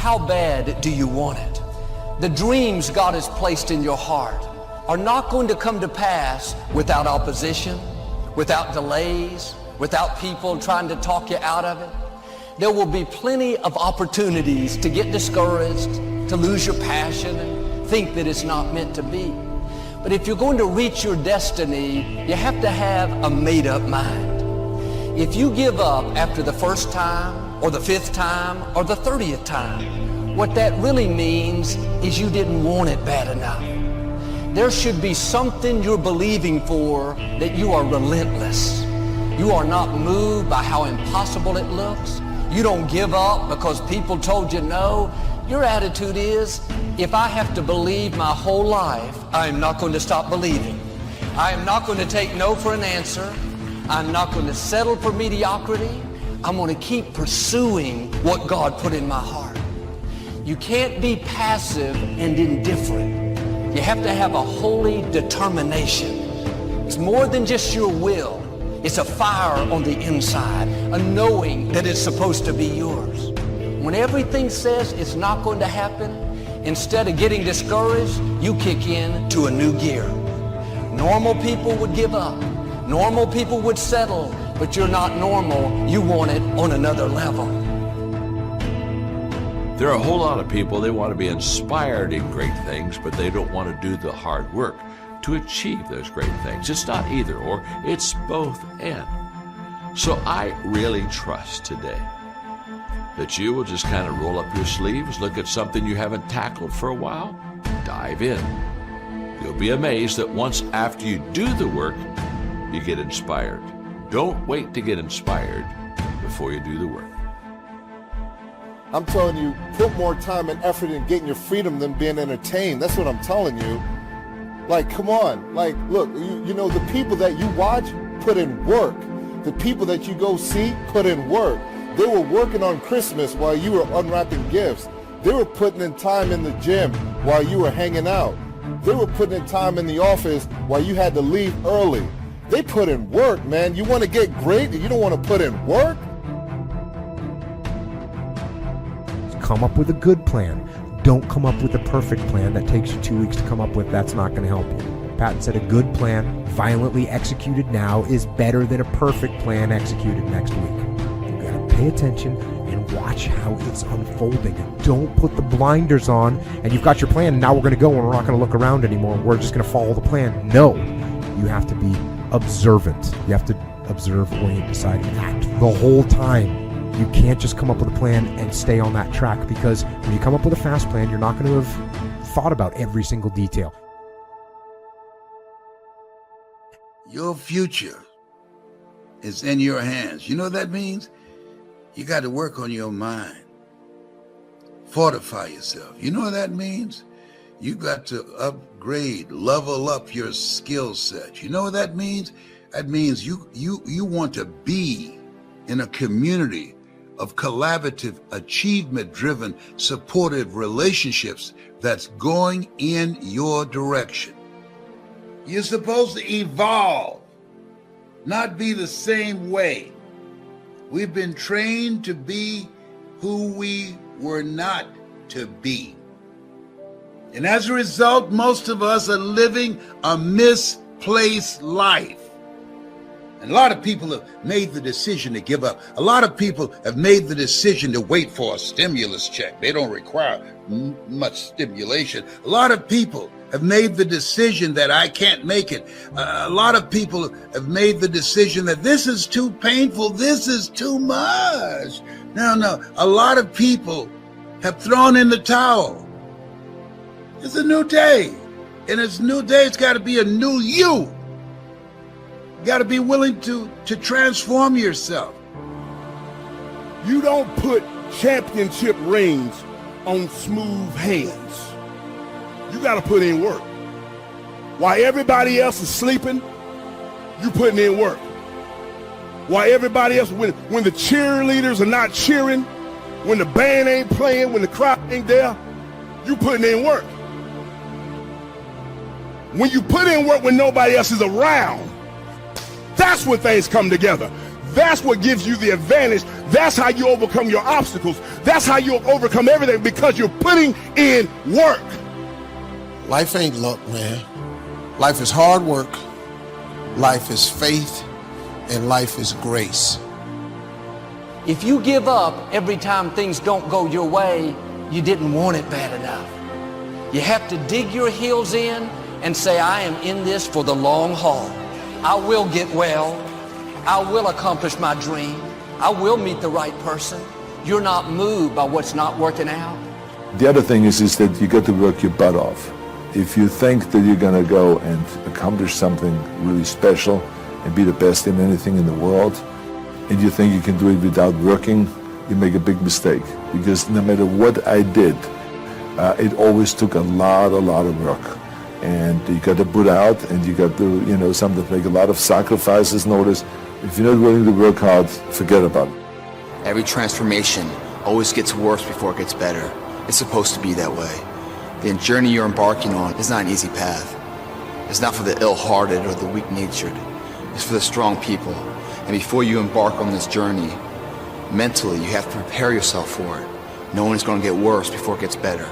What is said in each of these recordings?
how bad do you want it? The dreams God has placed in your heart are not going to come to pass without opposition, without delays, without people trying to talk you out of it. There will be plenty of opportunities to get discouraged, to lose your passion and think that it's not meant to be. But if you're going to reach your destiny, you have to have a made-up mind. If you give up after the first time, or the 5th time, or the 30th time, what that really means is you didn't want it bad enough. There should be something you're believing for that you are relentless. You are not moved by how impossible it looks. You don't give up because people told you no. Your attitude is, if I have to believe my whole life, I am not going to stop believing. I am not going to take no for an answer. I'm not going to settle for mediocrity. I'm going to keep pursuing what God put in my heart. You can't be passive and indifferent. You have to have a holy determination. It's more than just your will. It's a fire on the inside, a knowing that it's supposed to be yours. When everything says it's not going to happen, instead of getting discouraged, you kick in to a new gear. Normal people would give up. Normal people would settle, but you're not normal. You want it on another level. There are a whole lot of people, they want to be inspired in great things, but they don't want to do the hard work to achieve those great things. It's not either or, it's both and. So I really trust today that you will just kind of roll up your sleeves, look at something you haven't tackled for a while, dive in. You'll be amazed that once after you do the work, you get inspired. Don't wait to get inspired before you do the work. I'm telling you, put more time and effort in getting your freedom than being entertained. That's what I'm telling you. Like, come on. Like, look, you know, the people that you watch put in work. The people that you go see put in work. They were working on Christmas while you were unwrapping gifts. They were putting in time in the gym while you were hanging out. They were putting in time in the office while you had to leave early. They put in work, man. You want to get great and you don't want to put in work? Come up with a good plan. Don't come up with a perfect plan that takes you 2 weeks to come up with. That's not going to help you. Patton said a good plan, violently executed now, is better than a perfect plan executed next week. You got to pay attention and watch how it's unfolding. And don't put the blinders on and you've got your plan and now we're going to go and we're not going to look around anymore. We're just going to follow the plan. No, you have to be observant. You have to observe, orient, decide, and act the whole time. You can't just come up with a plan and stay on that track, because when you come up with a fast plan, you're not going to have thought about every single detail. Your future is in your hands. You know what that means? You got to work on your mind. Fortify yourself. You know what that means? You got to upgrade, level up your skill set. You know what that means? That means you want to be in a community of collaborative, achievement-driven, supportive relationships that's going in your direction. You're supposed to evolve, not be the same way. We've been trained to be who we were not to be. And as a result, most of us are living a misplaced life. And a lot of people have made the decision to give up. A lot of people have made the decision to wait for a stimulus check. They don't require much stimulation. A lot of people have made the decision that I can't make it. A lot of people have made the decision that this is too painful. This is too much. No. A lot of people have thrown in the towel. It's a new day. And it's a new day. It's got to be a new you. You got to be willing to transform yourself. You don't put championship rings on smooth hands. You got to put in work. While everybody else is sleeping, you putting in work. While everybody else, when the cheerleaders are not cheering, when the band ain't playing, when the crowd ain't there, you putting in work. When you put in work when nobody else is around, that's when things come together. That's what gives you the advantage That's how you overcome your obstacles. That's how you overcome everything, because you're putting in work. Life ain't luck, man. Life is hard work. Life is faith. And life is grace. If you give up every time things don't go your way, you didn't want it bad enough. You have to dig your heels in and say, I am in this for the long haul. I will get well. I will accomplish my dream. I will meet the right person. You're not moved by what's not working out. The other thing is that you got to work your butt off. If you think that you're going to go and accomplish something really special and be the best in anything in the world, and you think you can do it without working, you make a big mistake. Because no matter what I did, it always took a lot of work. And you got to put out, and you got to, sometimes make a lot of sacrifices. Notice, if you're not willing to work hard, forget about it. Every transformation always gets worse before it gets better. It's supposed to be that way. The journey you're embarking on is not an easy path. It's not for the ill-hearted or the weak-natured. It's for the strong people. And before you embark on this journey, mentally, you have to prepare yourself for it, knowing it's going to get worse before it gets better.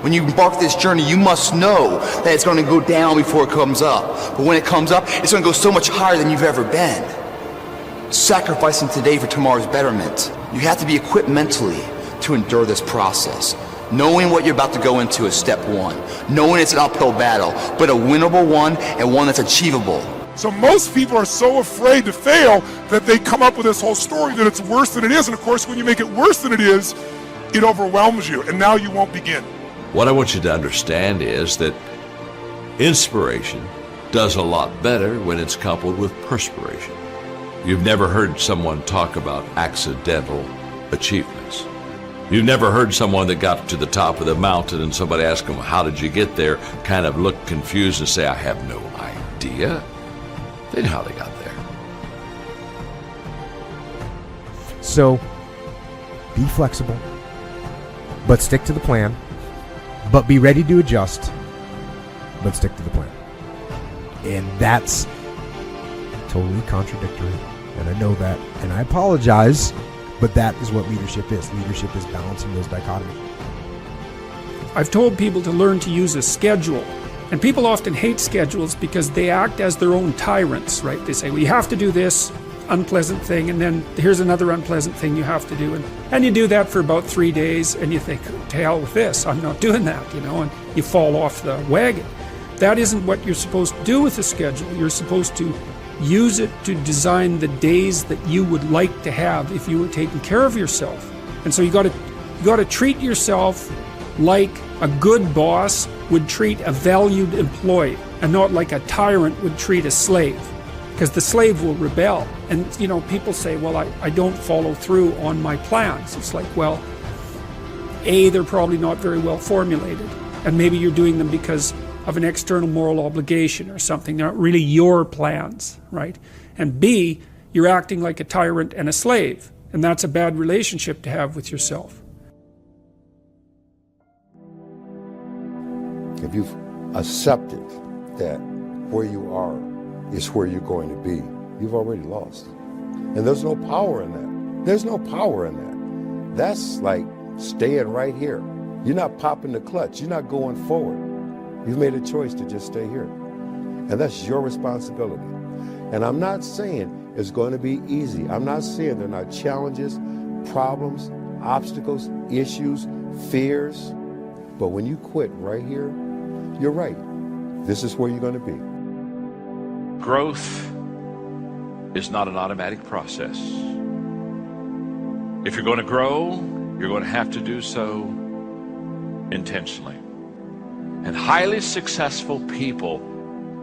When you embark this journey, you must know that it's going to go down before it comes up. But when it comes up, it's going to go so much higher than you've ever been. Sacrificing today for tomorrow's betterment. You have to be equipped mentally to endure this process. Knowing what you're about to go into is step one. Knowing it's an uphill battle, but a winnable one and one that's achievable. So most people are so afraid to fail that they come up with this whole story that it's worse than it is. And of course, when you make it worse than it is, it overwhelms you, and now you won't begin. What I want you to understand is that inspiration does a lot better when it's coupled with perspiration. You've never heard someone talk about accidental achievements. You've never heard someone that got to the top of the mountain and somebody asked them, how did you get there, kind of look confused and say, I have no idea. They know how they got there. So, be flexible, but stick to the plan, but be ready to adjust, but stick to the plan. And that's totally contradictory, and I know that, and I apologize, but that is what leadership is. Leadership is balancing those dichotomies. I've told people to learn to use a schedule. And people often hate schedules because they act as their own tyrants, right? They say, well, you have to do this unpleasant thing, and then here's another unpleasant thing you have to do. And you do that for about 3 days, and you think, to hell with this, I'm not doing that, and you fall off the wagon. That isn't what you're supposed to do with a schedule. You're supposed to use it to design the days that you would like to have if you were taking care of yourself. And so you got to treat yourself like a good boss would treat a valued employee, and not like a tyrant would treat a slave, because the slave will rebel. And people say, well, I don't follow through on my plans. It's like, well, A, they're probably not very well formulated, and maybe you're doing them because of an external moral obligation or something. They're not really your plans, right? And B, you're acting like a tyrant and a slave, and that's a bad relationship to have with yourself. If you've accepted that where you are is where you're going to be, you've already lost. And there's no power in that. There's no power in that. That's like staying right here. You're not popping the clutch. You're not going forward. You've made a choice to just stay here. And that's your responsibility. And I'm not saying it's going to be easy. I'm not saying there are not challenges, problems, obstacles, issues, fears. But when you quit right here, you're right. This is where you're going to be. Growth is not an automatic process. If you're going to grow, you're going to have to do so intentionally. And highly successful people,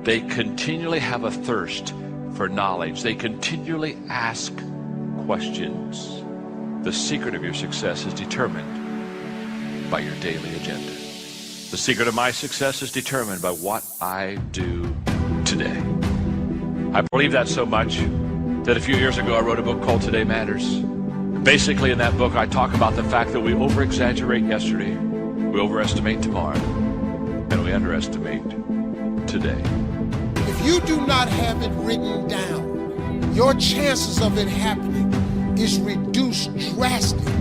they continually have a thirst for knowledge. They continually ask questions. The secret of your success is determined by your daily agenda. The secret of my success is determined by what I do today. I believe that so much that a few years ago I wrote a book called Today Matters. Basically in that book I talk about the fact that we over-exaggerate yesterday, we overestimate tomorrow, and we underestimate today. If you do not have it written down, your chances of it happening is reduced drastically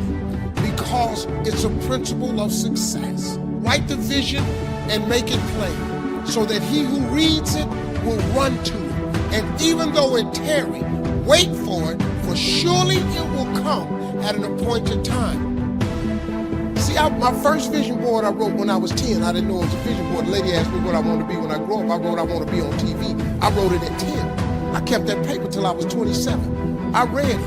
because it's a principle of success. Write the vision and make it plain so that he who reads it will run to it. And even though it tarry, wait for it, for surely it will come at an appointed time. See, my first vision board I wrote when I was 10. I didn't know it was a vision board. The lady asked me what I wanted to be when I grow up. I wrote I want to be on TV. I wrote it at 10. I kept that paper till I was 27. I read it.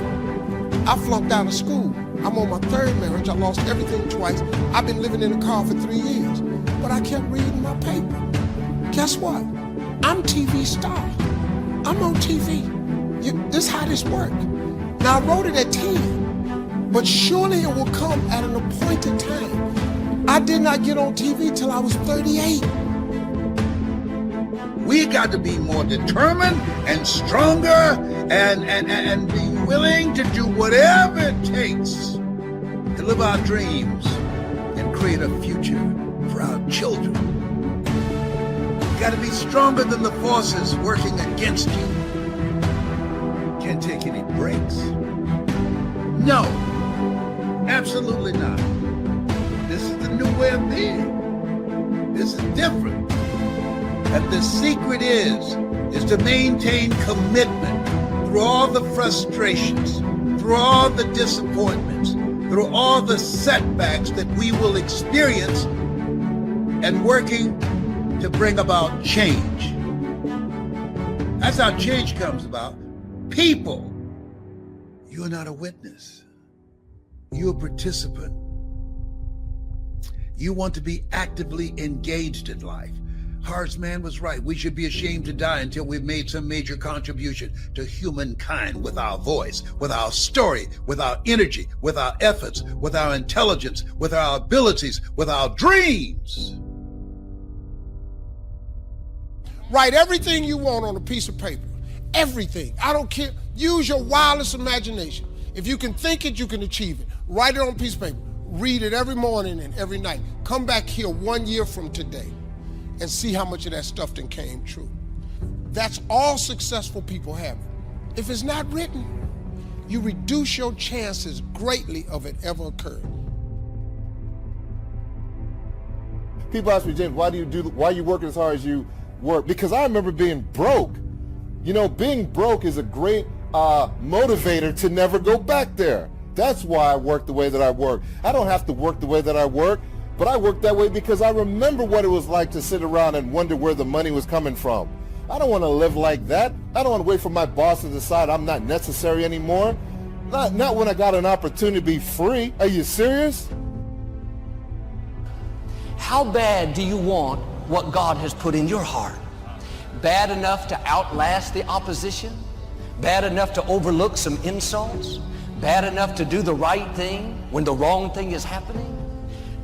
I flunked out of school. I'm on my third marriage. I lost everything twice. I've been living in a car for 3 years. But I kept reading my paper. Guess what? I'm TV star. I'm on TV. This is how this works. Now I wrote it at 10, but surely it will come at an appointed time. I did not get on TV till I was 38. We got to be more determined and stronger and be willing to do whatever it takes to live our dreams and create a future for our children. You got to be stronger than the forces working against you. Can't take any breaks. No, absolutely not. This is the new way of being. This is different. And the secret is to maintain commitment through all the frustrations, through all the disappointments, through all the setbacks that we will experience, and working to bring about change. That's how change comes about. People, you are not a witness. You're a participant. You want to be actively engaged in life. Harv's man was right. We should be ashamed to die until we've made some major contribution to humankind with our voice, with our story, with our energy, with our efforts, with our intelligence, with our abilities, with our dreams. Write everything you want on a piece of paper. Everything. I don't care. Use your wildest imagination. If you can think it, you can achieve it. Write it on a piece of paper. Read it every morning and every night. Come back here 1 year from today and see how much of that stuff then came true. That's all successful people have it. If it's not written, you reduce your chances greatly of it ever occurring. People ask me, James, why are you working as hard as you work? Because I remember being broke. You know, being broke is a great motivator to never go back there. That's why I work the way that I work. I don't have to work the way that I work, but I work that way because I remember what it was like to sit around and wonder where the money was coming from. I don't want to live like that. I don't want to wait for my boss to decide I'm not necessary anymore. Not when I got an opportunity to be free. Are you serious? How bad do you want what God has put in your heart? Bad enough to outlast the opposition? Bad enough to overlook some insults? Bad enough to do the right thing when the wrong thing is happening?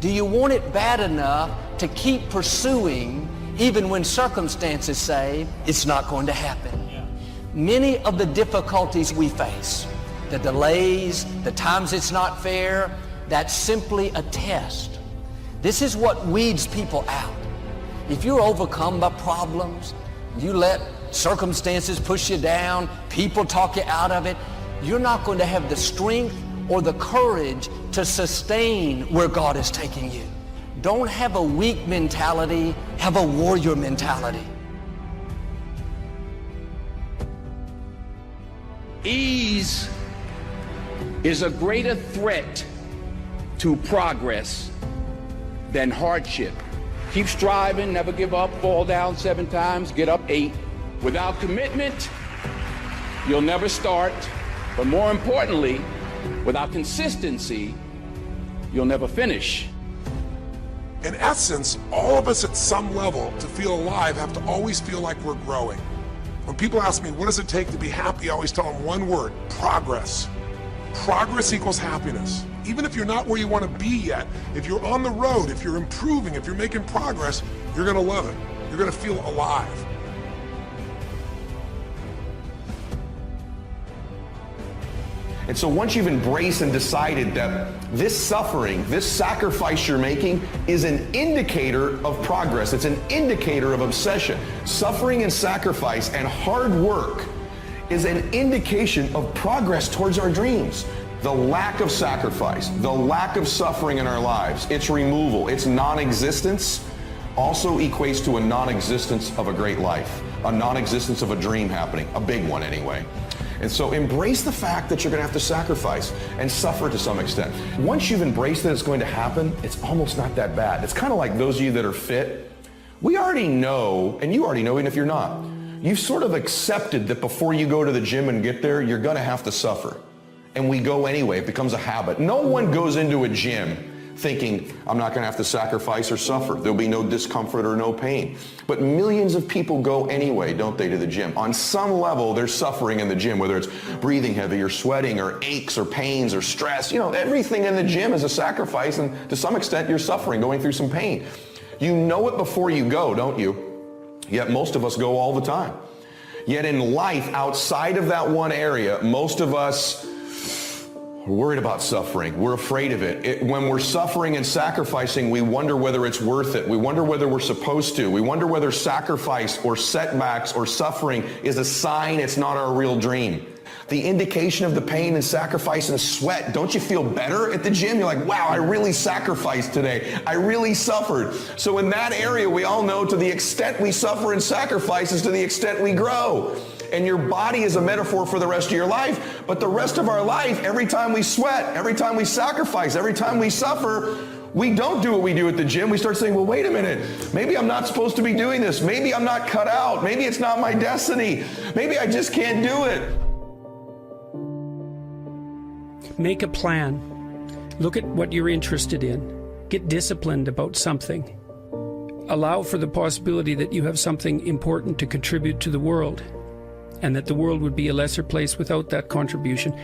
Do you want it bad enough to keep pursuing even when circumstances say it's not going to happen? Many of the difficulties we face, the delays, the times it's not fair, that's simply a test. This is what weeds people out. If you're overcome by problems, you let circumstances push you down, people talk you out of it, you're not going to have the strength or the courage to sustain where God is taking you. Don't have a weak mentality, have a warrior mentality. Ease is a greater threat to progress than hardship. Keep striving, never give up, fall down 7 times, get up 8. Without commitment, you'll never start. But more importantly, without consistency, you'll never finish. In essence, all of us at some level to feel alive have to always feel like we're growing. When people ask me, what does it take to be happy? I always tell them one word: progress. Progress equals happiness. Even if you're not where you want to be yet, if you're on the road, if you're improving, if you're making progress, you're going to love it. You're going to feel alive. And so once you've embraced and decided that this suffering, this sacrifice you're making is an indicator of progress, it's an indicator of obsession. Suffering and sacrifice and hard work is an indication of progress towards our dreams. The lack of sacrifice, the lack of suffering in our lives, its removal, its non-existence also equates to a non-existence of a great life, a non-existence of a dream happening, a big one anyway. And so embrace the fact that you're going to have to sacrifice and suffer to some extent. Once you've embraced that it's going to happen, it's almost not that bad. It's kind of like those of you that are fit. We already know, and you already know even if you're not, you've sort of accepted that before you go to the gym and get there, you're going to have to suffer. And we go anyway. It becomes a habit. No one goes into a gym thinking, I'm not going to have to sacrifice or suffer. There'll be no discomfort or no pain. But millions of people go anyway, don't they, to the gym? On some level, there's suffering in the gym, whether it's breathing heavy or sweating or aches or pains or stress. You know, everything in the gym is a sacrifice, and to some extent, you're suffering, going through some pain. You know it before you go, don't you? Yet most of us go all the time. Yet in life, outside of that one area, most of us are worried about suffering. We're afraid of it. When we're suffering and sacrificing, we wonder whether it's worth it. We wonder whether we're supposed to. We wonder whether sacrifice or setbacks or suffering is a sign it's not our real dream. The indication of the pain and sacrifice and sweat. Don't you feel better at the gym? You're like, wow, I really sacrificed today. I really suffered. So in that area, we all know to the extent we suffer and sacrifice is to the extent we grow. And your body is a metaphor for the rest of your life. But the rest of our life, every time we sweat, every time we sacrifice, every time we suffer, we don't do what we do at the gym. We start saying, well, wait a minute. Maybe I'm not supposed to be doing this. Maybe I'm not cut out. Maybe it's not my destiny. Maybe I just can't do it. Make a plan. Look at what you're interested in. Get disciplined about something. Allow for the possibility that you have something important to contribute to the world, and that the world would be a lesser place without that contribution.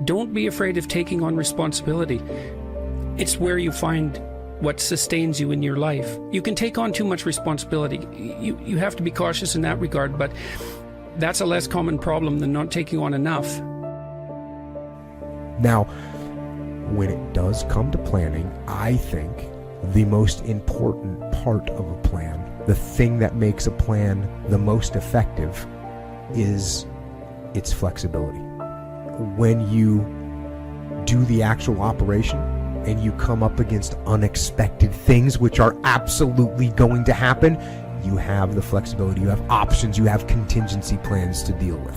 Don't be afraid of taking on responsibility. It's where you find what sustains you in your life. You can take on too much responsibility. You have to be cautious in that regard, but that's a less common problem than not taking on enough. Now, when it does come to planning, I think the most important part of a plan, the thing that makes a plan the most effective, is its flexibility. When you do the actual operation and you come up against unexpected things, which are absolutely going to happen, you have the flexibility, you have options, you have contingency plans to deal with.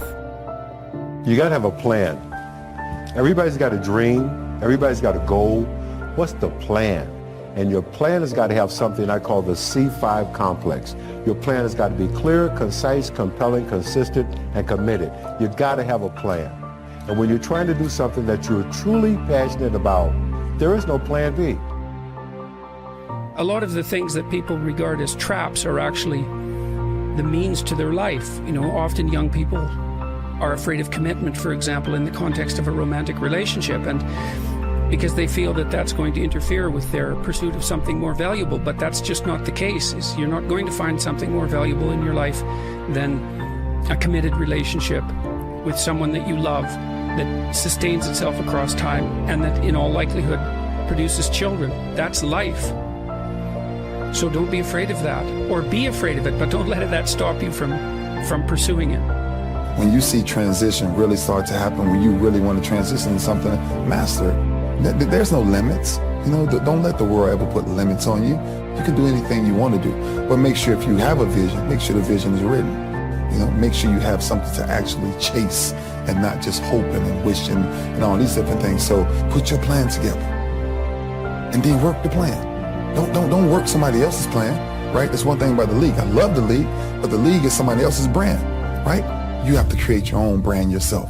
You got to have a plan. Everybody's got a dream. Everybody's got a goal. What's the plan? And your plan has got to have something I call the C5 complex. Your plan has got to be clear, concise, compelling, consistent, and committed. You've got to have a plan. And when you're trying to do something that you're truly passionate about, there is no plan B. A lot of the things that people regard as traps are actually the means to their life. You know, often young people are afraid of commitment, for example, in the context of a romantic relationship, and because they feel that that's going to interfere with their pursuit of something more valuable. But that's just not the case. You're not going to find something more valuable in your life than a committed relationship with someone that you love, that sustains itself across time, and that in all likelihood produces children. That's life. So don't be afraid of that, or be afraid of it, but don't let that stop you from pursuing it. When you see transition really start to happen, when you really want to transition to something, master, there's no limits. You know, don't let the world ever put limits on you. You can do anything you want to do, but make sure if you have a vision, make sure the vision is written. You know, make sure you have something to actually chase and not just hoping and wishing and all these different things. So put your plan together and then work the plan. Don't work somebody else's plan, right? That's one thing about the league. I love the league, but the league is somebody else's brand, right? You have to create your own brand yourself.